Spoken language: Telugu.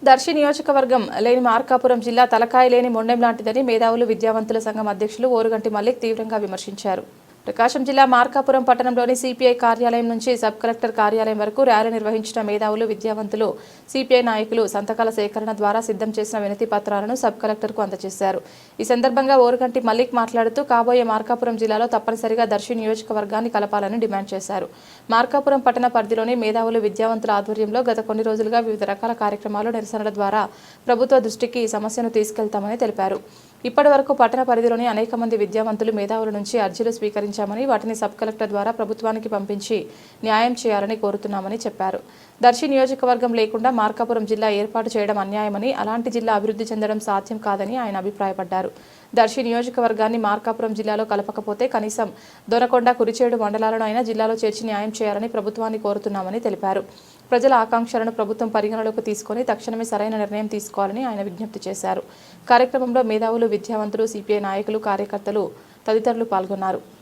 దర్శి నియోజకవర్గం లేని మార్కాపురం జిల్లా తలకాయ లేని మొండెం లాంటిదని మేధావులు విద్యావంతుల సంఘం అధ్యక్షులు ఓరుగంటి మల్లిక్ తీవ్రంగా విమర్శించారు. ప్రకాశం జిల్లా మార్కాపురం పట్టణంలోని సిపిఐ కార్యాలయం నుంచి సబ్ కలెక్టర్ కార్యాలయం వరకు ర్యాలీ నిర్వహించిన మేధావులు విద్యావంతులు సిపిఐ నాయకులు సంతకాల సేకరణ ద్వారా సిద్ధం చేసిన వినతి పత్రాలను సబ్ కలెక్టర్కు అందజేశారు. ఈ సందర్భంగా ఓరుగంటి మల్లిక్ మాట్లాడుతూ కాబోయే మార్కాపురం జిల్లాలో తప్పనిసరిగా దర్శి నియోజకవర్గాన్ని కలపాలని డిమాండ్ చేశారు. మార్కాపురం పట్టణ పరిధిలోని మేధావులు విద్యావంతుల ఆధ్వర్యంలో గత కొన్ని రోజులుగా వివిధ రకాల కార్యక్రమాలు నిరసనల ద్వారా ప్రభుత్వ దృష్టికి ఈ సమస్యను తీసుకెళ్తామని తెలిపారు. ఇప్పటి వరకు పట్టణ పరిధిలోని అనేక మంది విద్యావంతులు మేధావుల నుంచి అర్జీలు స్వీకరించామని వాటిని సబ్ కలెక్టర్ ద్వారా ప్రభుత్వానికి పంపించి న్యాయం చేయాలని కోరుతున్నామని చెప్పారు. దర్శి నియోజకవర్గం లేకుండా మార్కాపురం జిల్లా ఏర్పాటు చేయడం అన్యాయమని, అలాంటి జిల్లా అభివృద్ధి చెందడం సాధ్యం కాదని ఆయన అభిప్రాయపడ్డారు. దర్శి నియోజకవర్గాన్ని మార్కాపురం జిల్లాలో కలపకపోతే కనీసం దొనకొండ, కురిచేడు మండలాలను అయినా జిల్లాలో చేర్చి న్యాయం చేయాలని ప్రభుత్వాన్ని కోరుతున్నామని తెలిపారు. ప్రజల ఆకాంక్షలను ప్రభుత్వం పరిగణలోకి తీసుకుని తక్షణమే సరైన నిర్ణయం తీసుకోవాలని ఆయన విజ్ఞప్తి చేశారు. కార్యక్రమంలో మేధావులు, విద్యావంతులు, సిపిఐ నాయకులు, కార్యకర్తలు తదితరులు పాల్గొన్నారు.